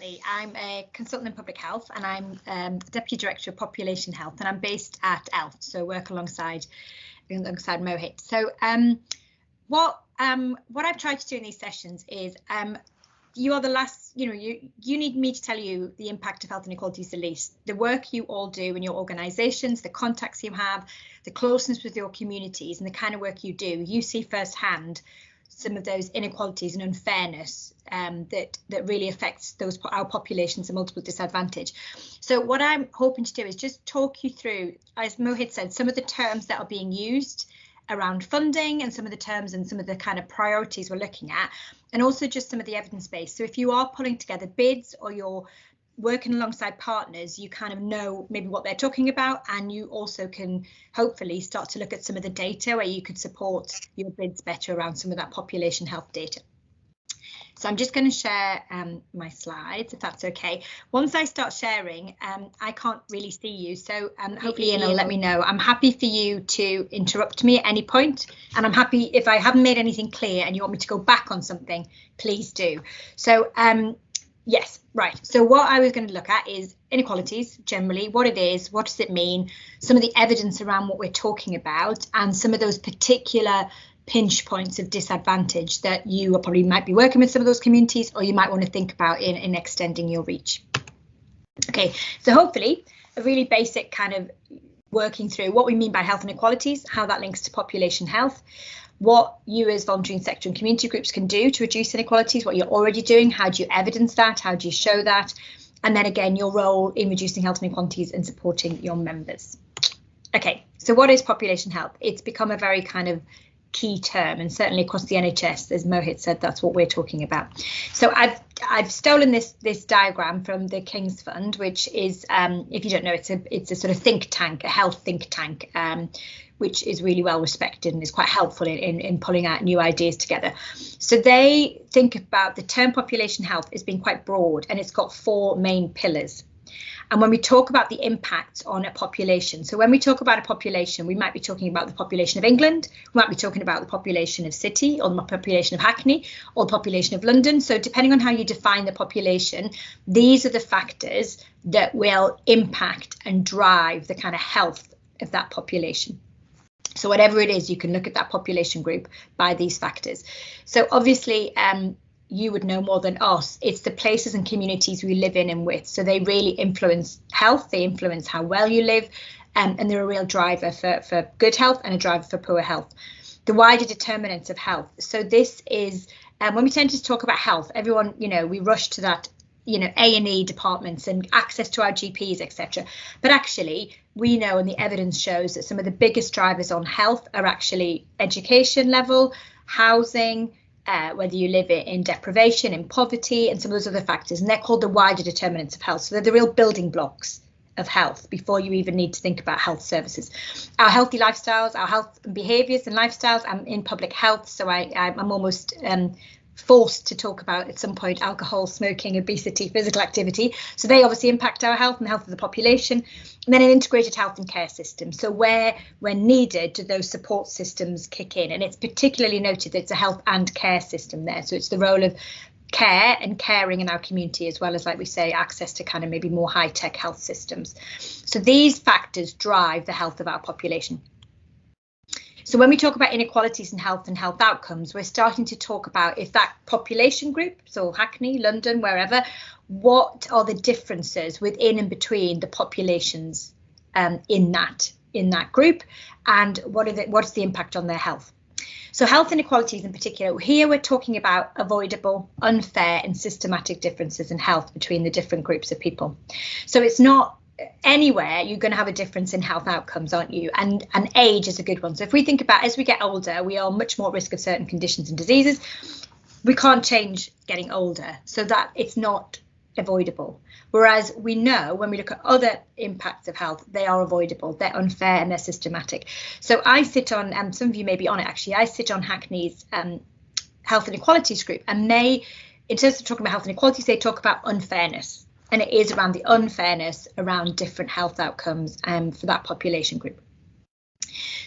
I'm a consultant in public health and I'm Deputy Director of Population Health, and I'm based at ELF, so work alongside Mohit. So what I've tried to do in these sessions is you are the last, you need me to tell you the impact of health inequalities the least. The work you all do in your organisations, the contacts you have, the closeness with your communities and the kind of work you do, you see firsthand some of those inequalities and unfairness that really affects our populations at multiple disadvantage. So what I'm hoping to do is just talk you through, as Mohit said, some of the terms that are being used around funding and some of the terms and some of the kind of priorities we're looking at, and also just some of the evidence base. So if you are pulling together bids or you're working alongside partners, you kind of know maybe what they're talking about, and you also can hopefully start to look at some of the data where you could support your bids better around some of that population health data. So I'm just going to share my slides, if that's okay. Once I start sharing, I can't really see you, so hopefully Ian will let me know. I'm happy for you to interrupt me at any point, and I'm happy if I haven't made anything clear and you want me to go back on something, please do. So yes, right. So what I was going to look at is inequalities generally, what it is, what does it mean, some of the evidence around what we're talking about, and some of those particular pinch points of disadvantage that you probably might be working with some of those communities, or you might want to think about in extending your reach. Okay, so hopefully a really basic kind of working through what we mean by health inequalities, how that links to population health, what you as voluntary sector and community groups can do to reduce inequalities, what you're already doing, how do you evidence that, how do you show that, and then again your role in reducing health inequalities and supporting your members. Okay, so what is population health? It's become a very kind of key term, and certainly across the NHS, as Mohit said, that's what we're talking about. So I've stolen this diagram from the King's Fund, which is, if you don't know, it's a sort of think tank, a health think tank, which is really well respected and is quite helpful in pulling out new ideas together. So they think about the term population health as being quite broad, and it's got 4 main pillars. And when we talk about the impact on a population, so when we talk about a population, we might be talking about the population of England, we might be talking about the population of City, or the population of Hackney, or the population of London. So depending on how you define the population, these are the factors that will impact and drive the kind of health of that population. So whatever it is, you can look at that population group by these factors. So obviously, you would know more than us, it's the places and communities we live in and with. So they really influence health, they influence how well you live, and they're a real driver for good health and a driver for poor health. The wider determinants of health. So this is, when we tend to talk about health, everyone, we rush to that, A&E departments and access to our GPs, etc. But actually, we know, and the evidence shows, that some of the biggest drivers on health are actually education level, housing, whether you live in deprivation, in poverty, and some of those other factors, and they're called the wider determinants of health. So they're the real building blocks of health before you even need to think about health services. Our healthy lifestyles, our health and behaviours and lifestyles. I'm in public health, so I'm almost forced to talk about at some point alcohol, smoking, obesity, physical activity. So they obviously impact our health and the health of the population. And then an integrated health and care system. So where, when needed, do those support systems kick in? And it's particularly noted that it's a health and care system there. So it's the role of care and caring in our community, as well as, like we say, access to kind of maybe more high-tech health systems. So these factors drive the health of our population. So when we talk about inequalities in health and health outcomes, we're starting to talk about, if that population group, so Hackney, London, wherever, what are the differences within and between the populations in that group, and what's the impact on their health? So health inequalities in particular, here we're talking about avoidable, unfair and systematic differences in health between the different groups of people. So it's not anywhere you're going to have a difference in health outcomes, aren't you? And age is a good one. So if we think about, as we get older, we are much more at risk of certain conditions and diseases. We can't change getting older, so that it's not avoidable. Whereas we know, when we look at other impacts of health, they are avoidable, they're unfair and they're systematic. So I sit on, some of you may be on it actually, I sit on Hackney's health inequalities group, and they, in terms of talking about health inequalities, they talk about unfairness. And it is around the unfairness around different health outcomes for that population group.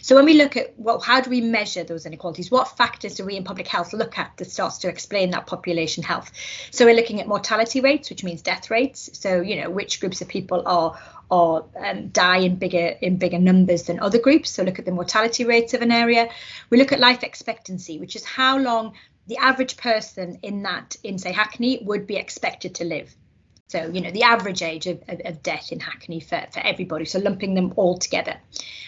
So when we look at how do we measure those inequalities, what factors do we in public health look at that starts to explain that population health? So we're looking at mortality rates, which means death rates. So, you know, which groups of people die in bigger numbers than other groups. So look at the mortality rates of an area. We look at life expectancy, which is how long the average person in say Hackney would be expected to live. So, you know, the average age of death in Hackney for everybody, so lumping them all together.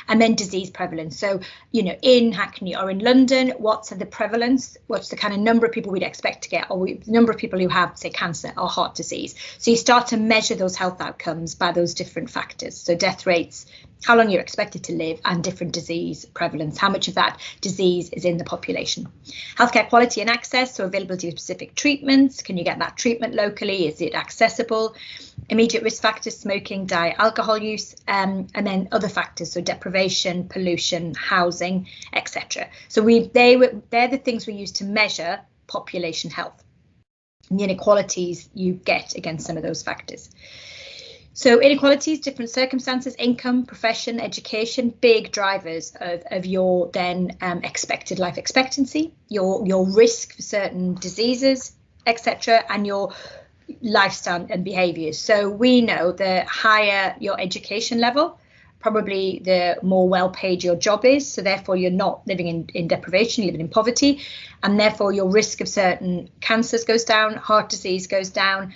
And then disease prevalence. So, you know, in Hackney or in London, what's the prevalence? What's the kind of number of people we'd expect to get, or the number of people who have, say, cancer or heart disease? So you start to measure those health outcomes by those different factors. So death rates, how long you're expected to live, and different disease prevalence, how much of that disease is in the population. Healthcare quality and access, so availability of specific treatments. Can you get that treatment locally? Is it accessible? Immediate risk factors, smoking, diet, alcohol use, and then other factors, so deprivation, pollution, housing, etc. So they're the things we use to measure population health, and the inequalities you get against some of those factors. So inequalities, different circumstances, income, profession, education, big drivers of your then expected life expectancy, your risk for certain diseases, etc., and your lifestyle and behaviours. So we know the higher your education level, probably the more well paid your job is. So therefore you're not living in deprivation, you're living in poverty, and therefore your risk of certain cancers goes down, heart disease goes down.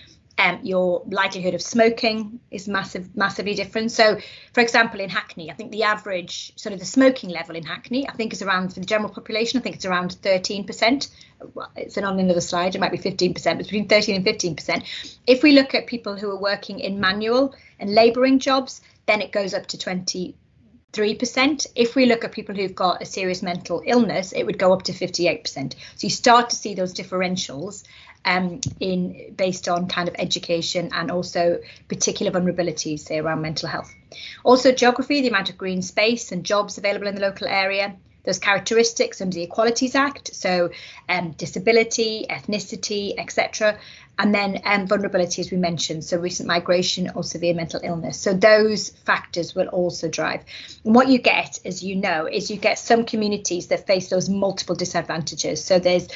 Your likelihood of smoking is massively different. So, for example, in Hackney, I think the average sort of the smoking level in Hackney, I think is around, for the general population, I think it's around 13%. It's on another slide, it might be 15%, but between 13 and 15%. If we look at people who are working in manual and labouring jobs, then it goes up to 23%. If we look at people who've got a serious mental illness, it would go up to 58%. So you start to see those differentials based on kind of education and also particular vulnerabilities, say, around mental health. Also geography, the amount of green space and jobs available in the local area, those characteristics under the Equalities Act, so disability, ethnicity, etc. And then vulnerability, as we mentioned, so recent migration or severe mental illness. So those factors will also drive. And what you get, as you know, is you get some communities that face those multiple disadvantages. So they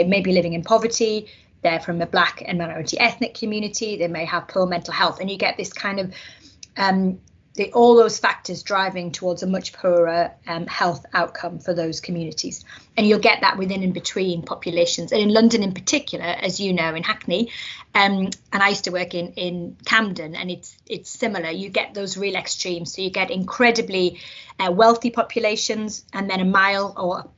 may be living in poverty, they're from a Black and minority ethnic community, they may have poor mental health, and you get this kind of all those factors driving towards a much poorer health outcome for those communities. And you'll get that within and between populations. And in London in particular, as you know, in Hackney, and I used to work in Camden, and it's similar. You get those real extremes. So you get incredibly wealthy populations, and then a mile or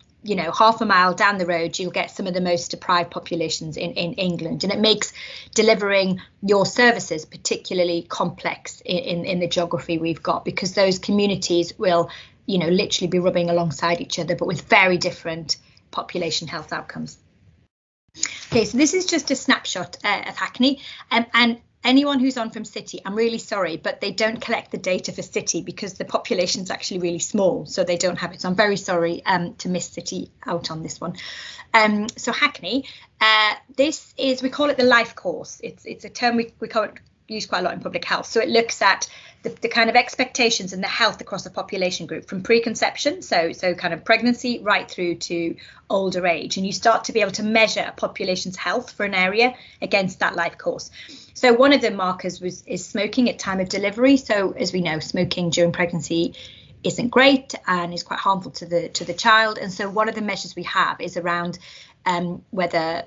half a mile down the road, you'll get some of the most deprived populations in England. And it makes delivering your services particularly complex in the geography we've got, because those communities will, literally be rubbing alongside each other, but with very different population health outcomes. Okay, so this is just a snapshot of Hackney, and anyone who's on from City, I'm really sorry, but they don't collect the data for City because the population is actually really small, so they don't have it. So I'm very sorry to miss City out on this one. So Hackney, this is, we call it the life course. It's a term we use quite a lot in public health. So it looks at the kind of expectations and the health across the population group from preconception, so kind of pregnancy, right through to older age. And you start to be able to measure a population's health for an area against that life course. So one of the markers is smoking at time of delivery. So as we know, smoking during pregnancy isn't great and is quite harmful to the child. And so one of the measures we have is around whether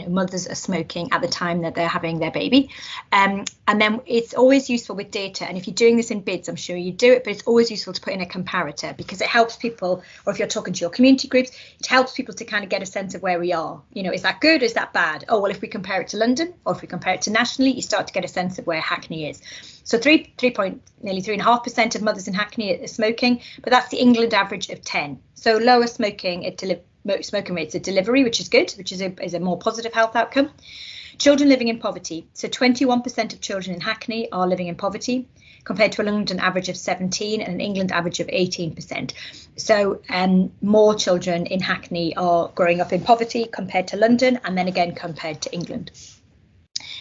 mothers are smoking at the time that they're having their baby. And then it's always useful with data. And if you're doing this in bids, I'm sure you do it, but it's always useful to put in a comparator, because it helps people, or if you're talking to your community groups, it helps people to kind of get a sense of where we are. Is that good? Is that bad? Oh, well, if we compare it to London, or if we compare it to nationally, you start to get a sense of where Hackney is. So nearly 3.5% of mothers in Hackney are smoking, but that's the England average of 10. So lower smoking rates at delivery, which is good, which is a more positive health outcome. Children living in poverty. So 21% of children in Hackney are living in poverty, compared to a London average of 17 and an England average of 18%. So more children in Hackney are growing up in poverty compared to London, and then again compared to England.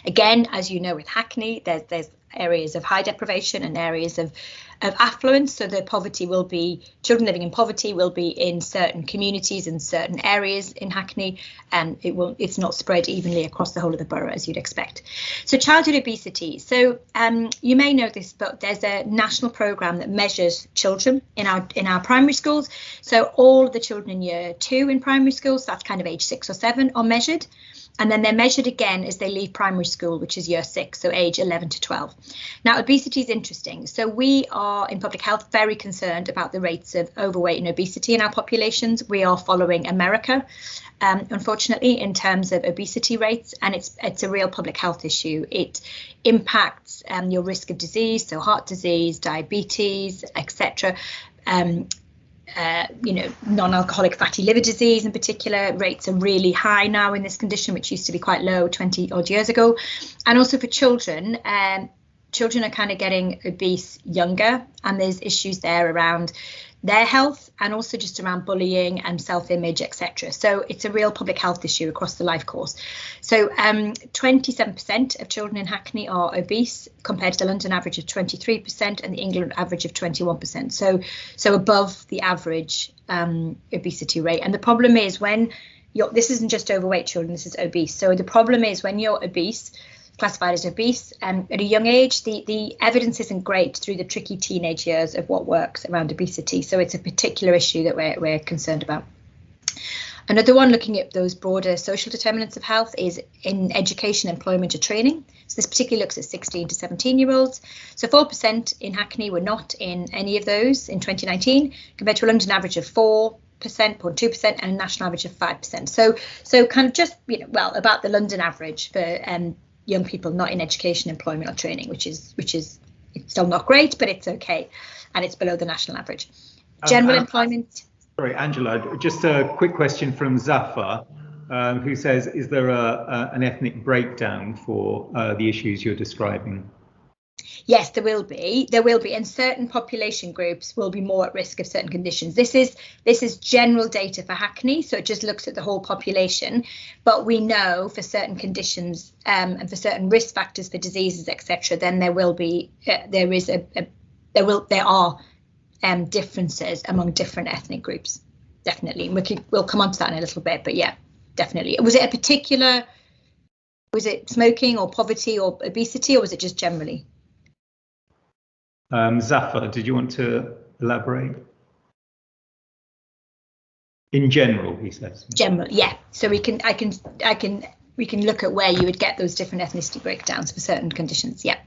Again, as you know, with Hackney, there's areas of high deprivation and areas of affluence. So the poverty will be, children living in poverty will be in certain communities and certain areas in Hackney, and it's not spread evenly across the whole of the borough as you'd expect. So childhood obesity. So you may know this, but there's a national programme that measures children in our primary schools. So all the children in year 2 in primary schools, that's kind of age 6 or 7, are measured. And then they're measured again as they leave primary school, which is year 6, so age 11 to 12. Now, obesity is interesting. So we are in public health very concerned about the rates of overweight and obesity in our populations. We are following America, unfortunately, in terms of obesity rates, and it's a real public health issue. It impacts your risk of disease, so heart disease, diabetes, etc. Non-alcoholic fatty liver disease in particular, rates are really high now in this condition, which used to be quite low 20 odd years ago. And also for children, children are kind of getting obese younger, and there's issues there around their health and also just around bullying and self-image, etc. So it's a real public health issue across the life course. So 27% of children in Hackney are obese compared to the London average of 23% and the England average of 21%. So above the average obesity rate. And the problem is this isn't just overweight children, this is obese. So the problem is when you're obese, classified as obese at a young age, the evidence isn't great through the tricky teenage years of what works around obesity. So it's a particular issue that we're concerned about. Another one looking at those broader social determinants of health is in education, employment or training. So this particularly looks at 16 to 17-year-olds. So 4% in Hackney were not in any of those in 2019, compared to a London average of 4%, 0.2%, and a national average of 5%. So kind of just, about the London average for young people not in education, employment or training, which is it's still not great, but it's okay, and it's below the national average. General employment. Sorry, Angela, just a quick question from Zafar, who says, is there an ethnic breakdown for the issues you're describing? Yes, there will be, and certain population groups will be more at risk of certain conditions. This is general data for Hackney, so it just looks at the whole population. But we know for certain conditions and for certain risk factors for diseases, etc., then there are differences among different ethnic groups. Definitely, we'll come on to that in a little bit. But yeah, definitely. Was it smoking or poverty or obesity, or was it just generally? Zafar, did you want to elaborate? In general, he says. General, yeah. So we can look at where you would get those different ethnicity breakdowns for certain conditions. Yeah.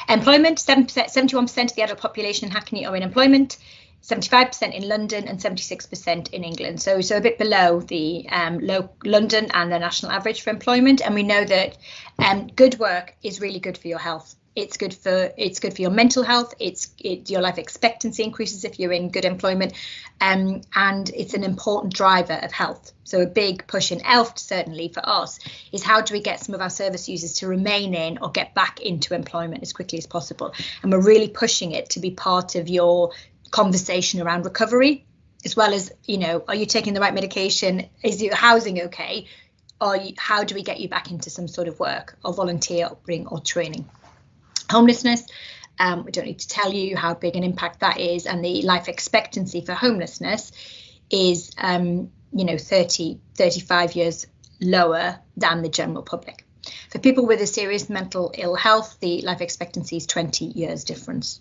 Employment: 71% of the adult population in Hackney are in employment, 75% in London, and 76% in England. So a bit below the London and the national average for employment. And we know that good work is really good for your health. It's good for your mental health. Your life expectancy increases if you're in good employment, and it's an important driver of health. So a big push in ELF, certainly for us, is how do we get some of our service users to remain in or get back into employment as quickly as possible. And we're really pushing it to be part of your conversation around recovery, as well as, are you taking the right medication? Is your housing okay? Or how do we get you back into some sort of work or volunteering or training? Homelessness, we don't need to tell you how big an impact that is, and the life expectancy for homelessness is 35 years lower than the general public. For people with a serious mental ill health, the life expectancy is 20 years difference.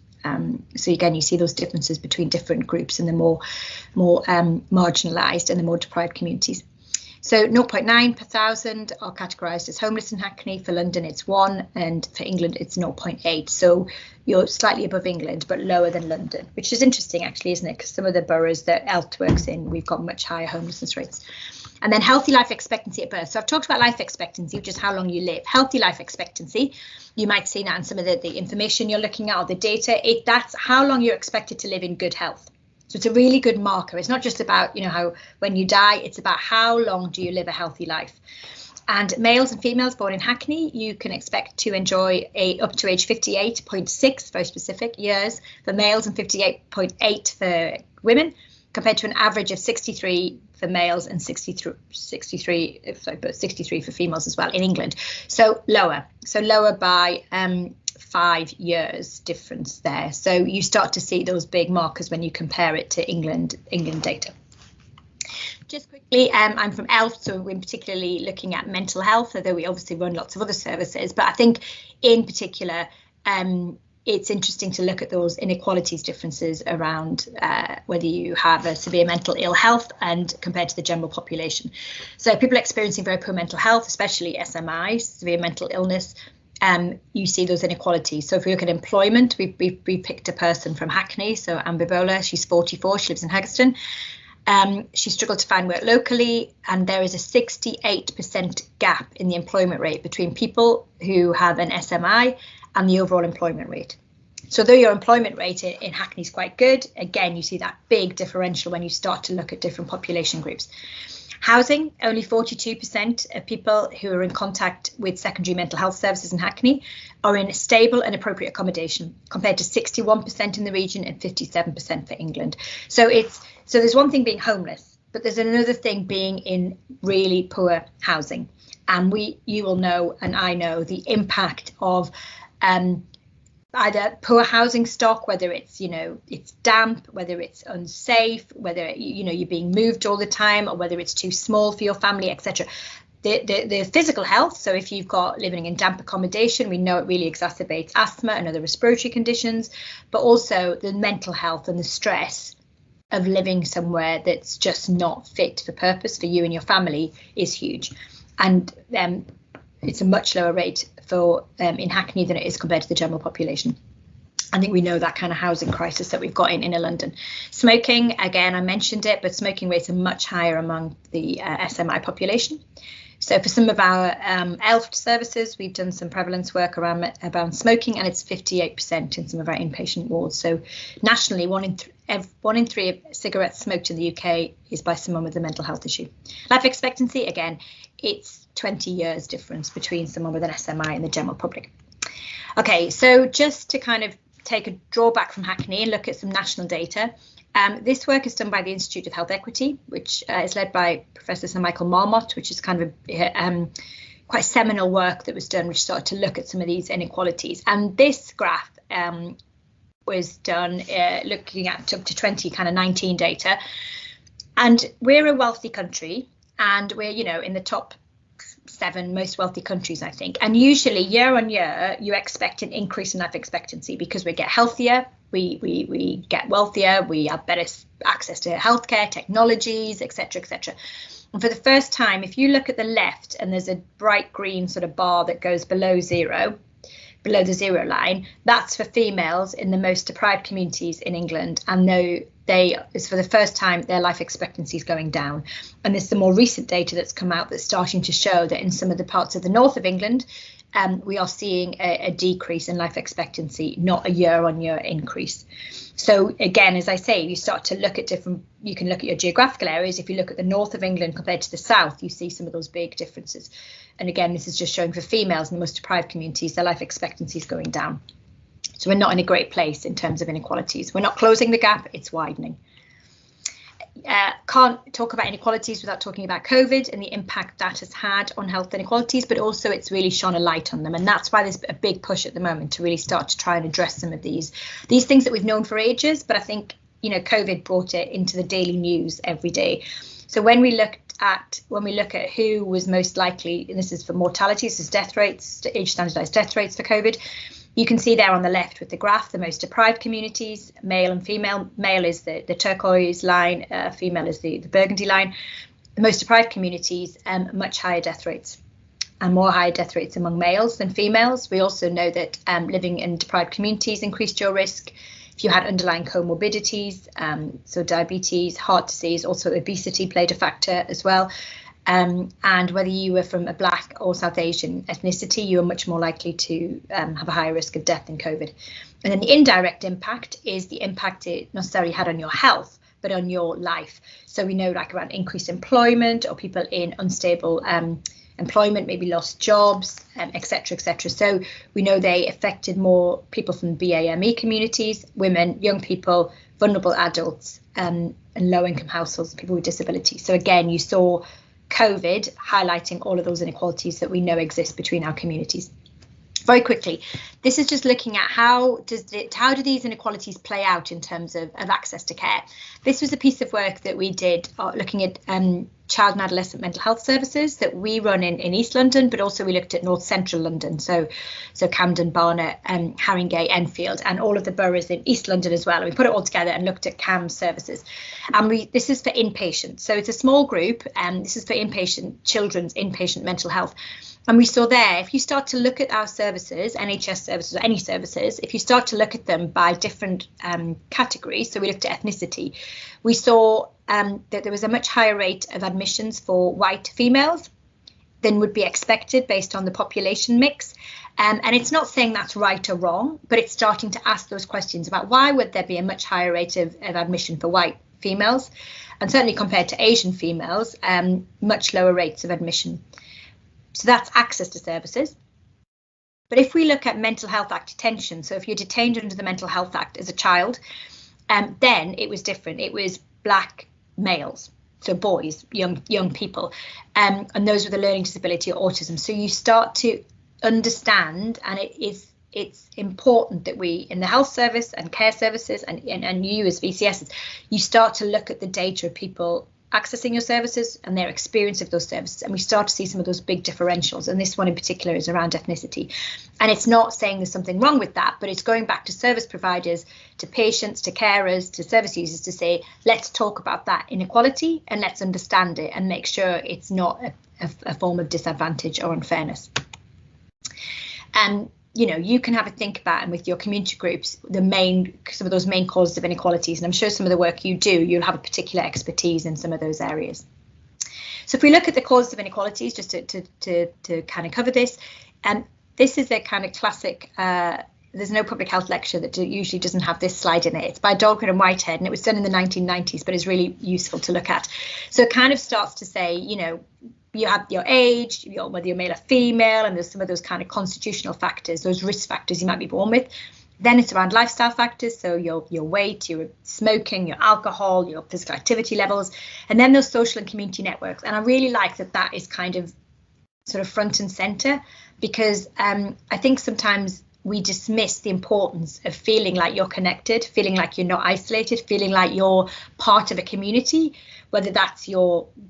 So again, you see those differences between different groups and the more marginalised and the more deprived communities. So 0.9 per thousand are categorised as homeless in Hackney. For London, it's 1, and for England, it's 0.8. So you're slightly above England, but lower than London, which is interesting, actually, isn't it? Because some of the boroughs that ELT works in, we've got much higher homelessness rates. And then healthy life expectancy at birth. So I've talked about life expectancy, which is how long you live. Healthy life expectancy, you might see that in some of the information you're looking at or the data. That's how long you're expected to live in good health. So it's a really good marker. It's not just about, how when you die, it's about how long do you live a healthy life. And males and females born in Hackney, you can expect to enjoy up to age 58.6, very specific years for males, and 58.8 for women, compared to an average of 63.2 for males and 63 for females as well in England. So lower by 5 years difference there. So you start to see those big markers when you compare it to England data. Just quickly, I'm from ELF, so we're particularly looking at mental health, although we obviously run lots of other services. But I think in particular, it's interesting to look at those inequalities differences around whether you have a severe mental ill health and compared to the general population. So people experiencing very poor mental health, especially SMI, severe mental illness, you see those inequalities. So if we look at employment, we picked a person from Hackney, so Amber Bowler, she's 44, she lives in Haggerston. She struggled to find work locally, and there is a 68% gap in the employment rate between people who have an SMI and the overall employment rate. So though your employment rate in Hackney is quite good, again, you see that big differential when you start to look at different population groups. Housing, only 42% of people who are in contact with secondary mental health services in Hackney are in stable and appropriate accommodation, compared to 61% in the region and 57% for England. So there's one thing being homeless, but there's another thing being in really poor housing. And you will know, and I know, the impact of either poor housing stock, whether it's, it's damp, whether it's unsafe, whether, you're being moved all the time, or whether it's too small for your family, etc. The physical health, so if you've got living in damp accommodation, we know it really exacerbates asthma and other respiratory conditions, but also the mental health and the stress of living somewhere that's just not fit for purpose for you and your family is huge. And it's a much lower rate for in Hackney than it is compared to the general population. I think we know that kind of housing crisis that we've got in inner London. Smoking, again, I mentioned it, but smoking rates are much higher among the SMI population. So for some of our ELF services, we've done some prevalence work around smoking, and it's 58% in some of our inpatient wards. So nationally, one in three cigarettes smoked in the UK is by someone with a mental health issue. Life expectancy, again, it's 20 years difference between someone with an SMI and the general public. Okay, so just to kind of take a drawback from Hackney and look at some national data. This work is done by the Institute of Health Equity, which is led by Professor Sir Michael Marmot, which is kind of a quite seminal work that was done, which started to look at some of these inequalities. And this graph was done looking at up to 2019 data. And we're a wealthy country, and we're, in the top 7 most wealthy countries, I think. And usually year on year, you expect an increase in life expectancy because we get healthier, we get wealthier, we have better access to healthcare, technologies, etc., etc. And for the first time, if you look at the left and there's a bright green sort of bar that goes below zero, below the zero line, that's for females in the most deprived communities in England. And it's for the first time their life expectancy is going down. And there's some more recent data that's come out that's starting to show that in some of the parts of the north of England, we are seeing a decrease in life expectancy, not a year-on-year increase. So again, as I say, you start to look at you can look at your geographical areas. If you look at the north of England compared to the south, you see some of those big differences. And again, this is just showing for females in the most deprived communities, their life expectancy is going down. So we're not in a great place in terms of inequalities. We're not closing the gap, it's widening. Can't talk about inequalities without talking about COVID and the impact that has had on health inequalities, but also it's really shone a light on them. And that's why there's a big push at the moment to really start to try and address some of these things that we've known for ages. But I think, COVID brought it into the daily news every day. So when we look at who was most likely, and this is for mortality, this is death rates, age standardized death rates for COVID, you can see there on the left with the graph, the most deprived communities, male and female. Male is the turquoise line, female is the burgundy line. The most deprived communities, much higher death rates, and more higher death rates among males than females. We also know that living in deprived communities increased your risk if you had underlying comorbidities, so diabetes, heart disease, also obesity played a factor as well. And whether you were from a Black or South Asian ethnicity, you are much more likely to have a higher risk of death in COVID. And then the indirect impact is the impact it necessarily had on your health, but on your life. So we know around increased employment or people in unstable employment, maybe lost jobs, etc., etc. So we know they affected more people from BAME communities, women, young people, vulnerable adults, and low-income households, people with disability. So again, you saw COVID highlighting all of those inequalities that we know exist between our communities. Very quickly, this is just looking at how do these inequalities play out in terms of access to care. This was a piece of work that we did looking at child and adolescent mental health services that we run in East London, but also we looked at North Central London, so Camden, Barnet, Haringey, Enfield, and all of the boroughs in East London as well. And we put it all together and looked at CAM services. And this is for inpatient, so it's a small group, and this is for children's inpatient mental health. And we saw there, if you start to look at our services, NHS services or any services, if you start to look at them by different categories, so we looked at ethnicity, we saw that there was a much higher rate of admissions for white females than would be expected based on the population mix. And it's not saying that's right or wrong, but it's starting to ask those questions about why would there be a much higher rate of admission for white females, and certainly compared to Asian females, much lower rates of admission. So that's access to services. But if we look at Mental Health Act detention, so if you're detained under the Mental Health Act as a child, then it was different. It was black males, so boys, young people, and those with a learning disability or autism. So you start to understand, and it's important that we, in the health service and care services, and you as VCSs, you start to look at the data of people accessing your services and their experience of those services, and we start to see some of those big differentials, and this one in particular is around ethnicity. And it's not saying there's something wrong with that, but it's going back to service providers, to patients, to carers, to service users to say, let's talk about that inequality and let's understand it and make sure it's not a form of disadvantage or unfairness. And you can have a think about, and with your community groups, some of those main causes of inequalities. And I'm sure some of the work you do, you'll have a particular expertise in some of those areas. So if we look at the causes of inequalities, just to kind of cover this, and this is a kind of classic, there's no public health lecture that usually doesn't have this slide in it. It's by Dahlgren and Whitehead, and it was done in the 1990s, but it's really useful to look at. So it kind of starts to say, you have your age, whether you're male or female, and there's some of those kind of constitutional factors, those risk factors you might be born with. Then it's around lifestyle factors, so your weight, your smoking, your alcohol, your physical activity levels, and then those social and community networks. And I really like that is kind of sort of front and center, because I think sometimes we dismiss the importance of feeling like you're connected, feeling like you're not isolated, feeling like you're part of a community, whether that's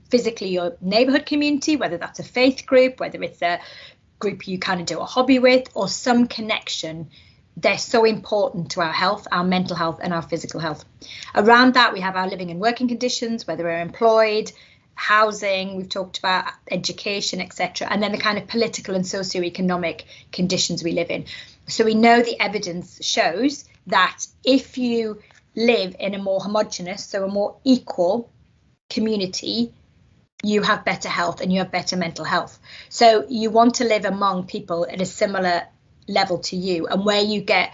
physically your neighborhood community, whether that's a faith group, whether it's a group you kind of do a hobby with, or some connection. They're so important to our health, our mental health and our physical health. Around that, we have our living and working conditions, whether we're employed, housing, we've talked about education, etc., and then the kind of political and socioeconomic conditions we live in. So we know the evidence shows that if you live in a more homogenous, so a more equal community, you have better health and you have better mental health. So you want to live among people at a similar level to you, and where you get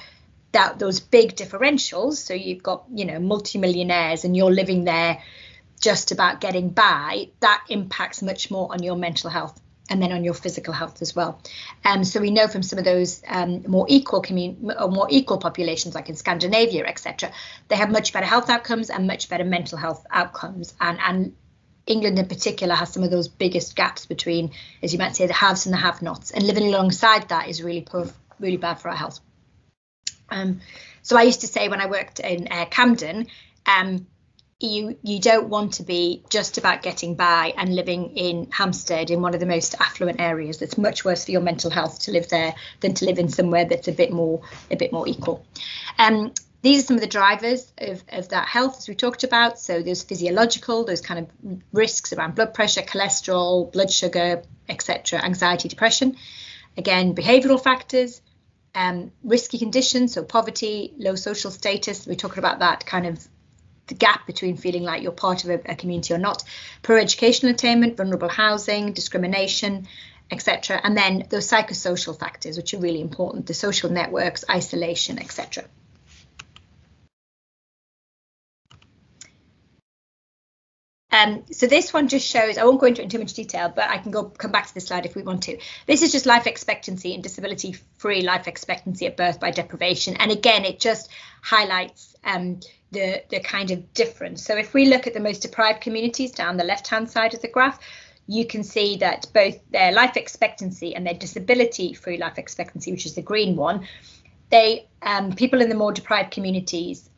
those big differentials, so you've got multimillionaires and you're living there just about getting by, that impacts much more on your mental health and then on your physical health as well. So we know from some of those more equal populations, like in Scandinavia, etc., they have much better health outcomes and much better mental health outcomes. And England in particular has some of those biggest gaps between, as you might say, the haves and the have-nots. And living alongside that is really bad for our health. So I used to say when I worked in Camden, you don't want to be just about getting by and living in Hampstead, in one of the most affluent areas. It's much worse for your mental health to live there than to live in somewhere that's a bit more equal. These are some of the drivers of that health, as we talked about. So there's physiological, those kind of risks around blood pressure, cholesterol, blood sugar, etc., anxiety, depression. Again, behavioural factors, risky conditions, so poverty, low social status. We're talking about that kind of the gap between feeling like you're part of a community or not. Poor educational attainment, vulnerable housing, discrimination, etc. And then those psychosocial factors, which are really important, the social networks, isolation, etc. So this one just shows, I won't go into it in too much detail, but I can come back to this slide if we want to. This is just life expectancy and disability-free life expectancy at birth by deprivation. And again, it just highlights the kind of difference. So if we look at the most deprived communities down the left-hand side of the graph, you can see that both their life expectancy and their disability-free life expectancy, which is the green one, people in the more deprived communities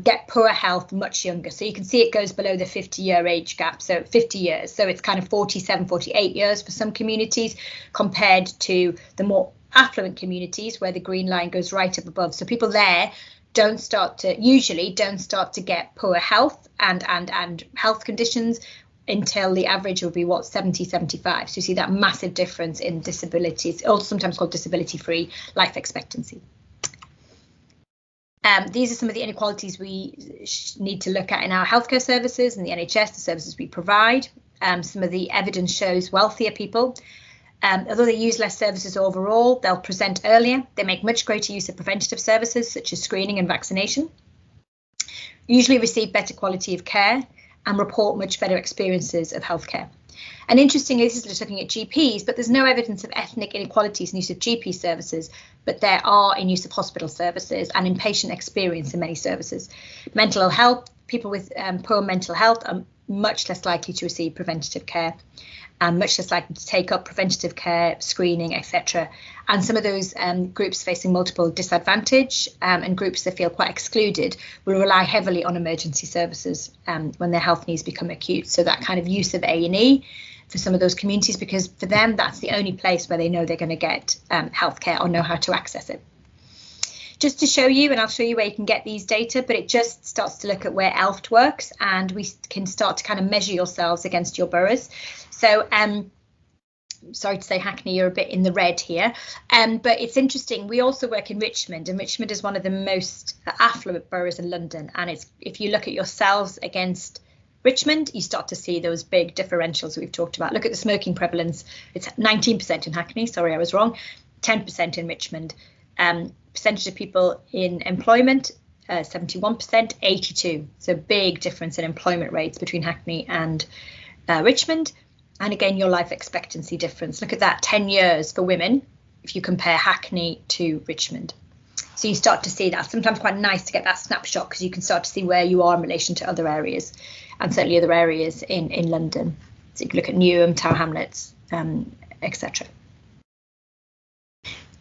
get poor health much younger. So you can see it goes below the 50-year age gap, so 50 years. So it's kind of 47, 48 years for some communities compared to the more affluent communities where the green line goes right up above. So people there usually don't start to get poor health and health conditions until the average will be 70, 75. So you see that massive difference in disabilities, also sometimes called disability-free life expectancy. These are some of the inequalities we need to look at in our healthcare services and the NHS, the services we provide. Some of the evidence shows wealthier people, although they use less services overall, they'll present earlier. They make much greater use of preventative services such as screening and vaccination, usually receive better quality of care, and report much better experiences of healthcare. And interestingly, this is just looking at GPs, but there's no evidence of ethnic inequalities in use of GP services, but there are in use of hospital services and in patient experience in many services. Mental health, people with poor mental health are much less likely to receive preventative care and much less likely to take up preventative care, screening, etc. And some of those groups facing multiple disadvantage and groups that feel quite excluded will rely heavily on emergency services when their health needs become acute. So that kind of use of A&E for some of those communities, because for them, that's the only place where they know they're going to get healthcare or know how to access it. Just to show you, and I'll show you where you can get these data, but it just starts to look at where ELFT works, and we can start to kind of measure yourselves against your boroughs. So sorry to say, Hackney, you're a bit in the red here, but it's interesting. We also work in Richmond, and Richmond is one of the most affluent boroughs in London. And if you look at yourselves against Richmond, you start to see those big differentials that we've talked about. Look at the smoking prevalence. It's 19% in Hackney. Sorry, I was wrong. 10% in Richmond. Percentage of people in employment, 71%, 82. So big difference in employment rates between Hackney and Richmond. And again, your life expectancy difference. Look at that, 10 years for women if you compare Hackney to Richmond. So you start to see that. Sometimes quite nice to get that snapshot because you can start to see where you are in relation to other areas, and certainly other areas in London. So you can look at Newham, Tower Hamlets, etc.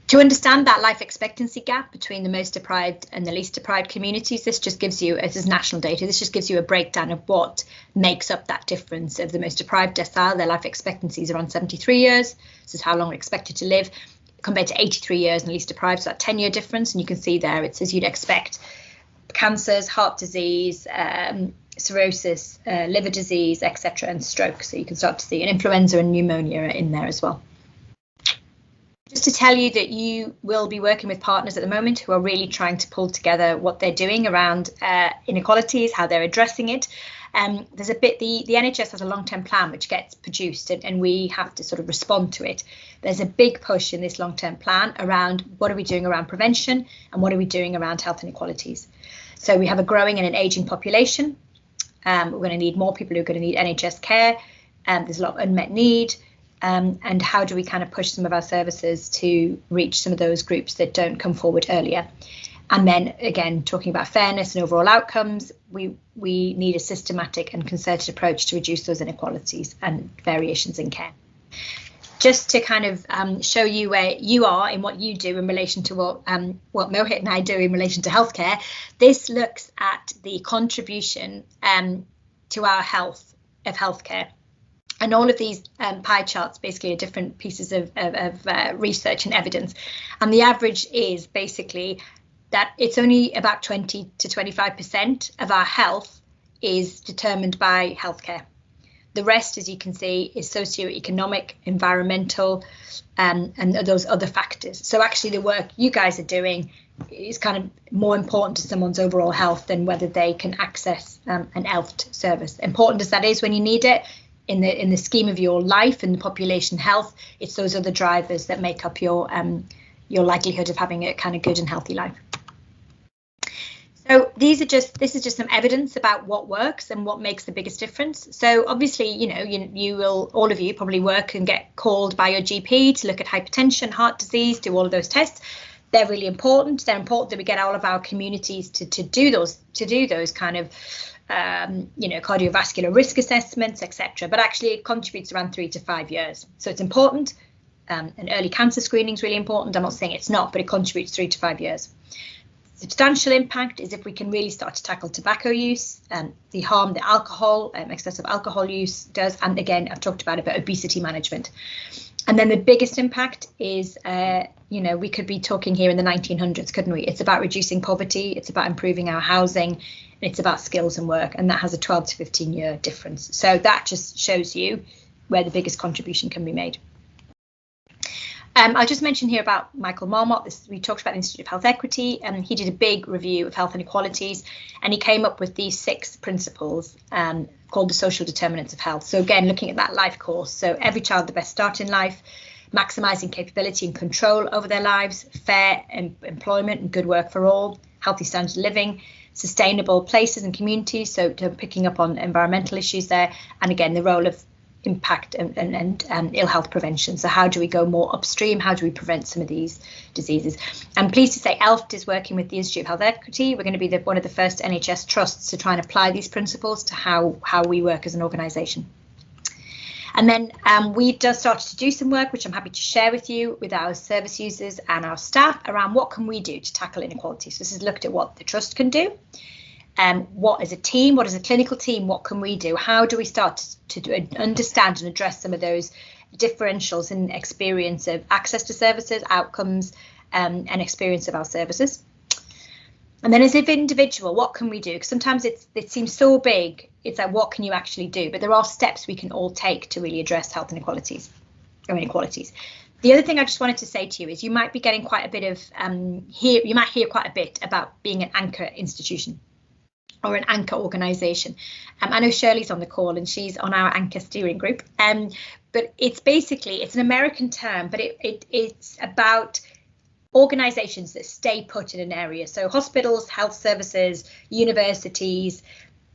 To understand that life expectancy gap between the most deprived and the least deprived communities, this just gives you, this is national data, this just gives you a breakdown of what makes up that difference. Of the most deprived decile, their life expectancy is around 73 years. This is how long they're expected to live, compared to 83 years in the least deprived, so that 10-year difference. And you can see there, it's as you'd expect, cancers, heart disease, cirrhosis, liver disease, etc., and stroke. So you can start to see an influenza and pneumonia are in there as well. Just to tell you that you will be working with partners at the moment who are really trying to pull together what they're doing around inequalities, how they're addressing it. There's a bit, the NHS has a long-term plan which gets produced, and we have to sort of respond to it. There's a big push in this long-term plan around what are we doing around prevention and what are we doing around health inequalities. So we have a growing and an ageing population. We're going to need more people who are going to need NHS care. There's a lot of unmet need. And how do we kind of push some of our services to reach some of those groups that don't come forward earlier? And then again, talking about fairness and overall outcomes, we need a systematic and concerted approach to reduce those inequalities and variations in care. Just to kind of show you where you are in what you do in relation to what Mohit and I do in relation to healthcare, this looks at the contribution to our health of healthcare. And all of these pie charts basically are different pieces of research and evidence. And the average is basically that it's only about 20 to 25% of our health is determined by healthcare. The rest, as you can see, is socioeconomic, environmental, and those other factors. So actually the work you guys are doing is kind of more important to someone's overall health than whether they can access an ELFT service. Important as that is when you need it, in the scheme of your life and the population health, it's those other drivers that make up your likelihood of having a kind of good and healthy life. So this is just some evidence about what works and what makes the biggest difference. So obviously, you will, all of you probably work and get called by your GP to look at hypertension, heart disease, do all of those tests. They're really important. They're important that we get all of our communities to do those kind of cardiovascular risk assessments, etc. But actually, it contributes around 3 to 5 years. So it's important. And early cancer screening is really important. I'm not saying it's not, but it contributes 3 to 5 years. Substantial impact is if we can really start to tackle tobacco use and the harm that alcohol, excessive alcohol use does. And again, I've talked about obesity management. And then the biggest impact is, we could be talking here in the 1900s, couldn't we? It's about reducing poverty. It's about improving our housing. And it's about skills and work. And that has a 12 to 15 year difference. So that just shows you where the biggest contribution can be made. I'll just mention here about Michael Marmot. We talked about the Institute of Health Equity, and he did a big review of health inequalities, and he came up with these 6 principles called the social determinants of health. So again, looking at that life course. So every child the best start in life, maximising capability and control over their lives, fair employment and good work for all, healthy standard of living, sustainable places and communities. So picking up on environmental issues there, and again, the role of impact and ill health prevention. So how do we go more upstream? How do we prevent some of these diseases? I'm pleased to say ELFT is working with the Institute of Health Equity. We're going to be one of the first NHS trusts to try and apply these principles to how we work as an organisation. And then we've just started to do some work, which I'm happy to share with you, with our service users and our staff around what can we do to tackle inequality. So this is looked at what the trust can do. What is a team? What is a clinical team? What can we do? How do we start to understand and address some of those differentials in experience of access to services, outcomes, and experience of our services? And then as an individual, what can we do? Because sometimes it seems so big, it's like, what can you actually do? But there are steps we can all take to really address health inequalities. The other thing I just wanted to say to you is you might be getting quite a bit of, you might hear quite a bit about being an anchor institution or an anchor organisation. I know Shirley's on the call and she's on our anchor steering group. But it's an American term, but it's about organisations that stay put in an area. So hospitals, health services, universities,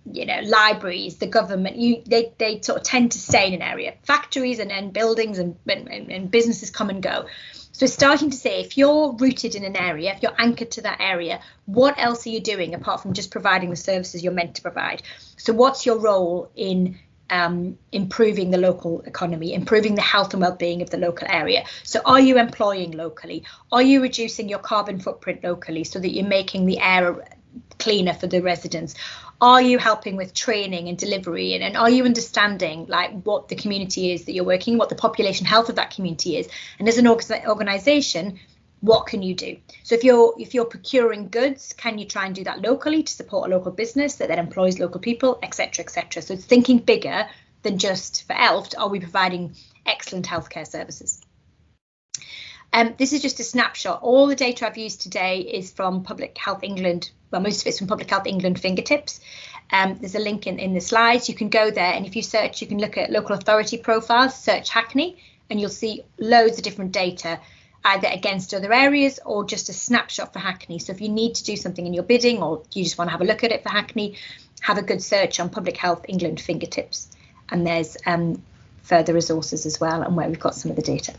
libraries, the government, they sort of tend to stay in an area. Factories and buildings and businesses come and go. So starting to say, if you're rooted in an area, if you're anchored to that area, what else are you doing apart from just providing the services you're meant to provide? So what's your role in improving the local economy, improving the health and well-being of the local area? So are you employing locally? Are you reducing your carbon footprint locally so that you're making the air cleaner for the residents? Are you helping with training and delivery, and are you understanding like what the community is that you're working, what the population health of that community is? And as an organisation, what can you do? So if you're procuring goods, can you try and do that locally to support a local business that then employs local people, etc., etc. So it's thinking bigger than just for ELFT, are we providing excellent healthcare services? This is just a snapshot. All the data I've used today is from Public Health England. Well, most of it's from Public Health England fingertips. There's a link in the slides. You can go there, and if you search, you can look at local authority profiles, search Hackney, and you'll see loads of different data, either against other areas or just a snapshot for Hackney. So if you need to do something in your bidding or you just want to have a look at it for Hackney, have a good search on Public Health England fingertips. And there's further resources as well, and where we've got some of the data.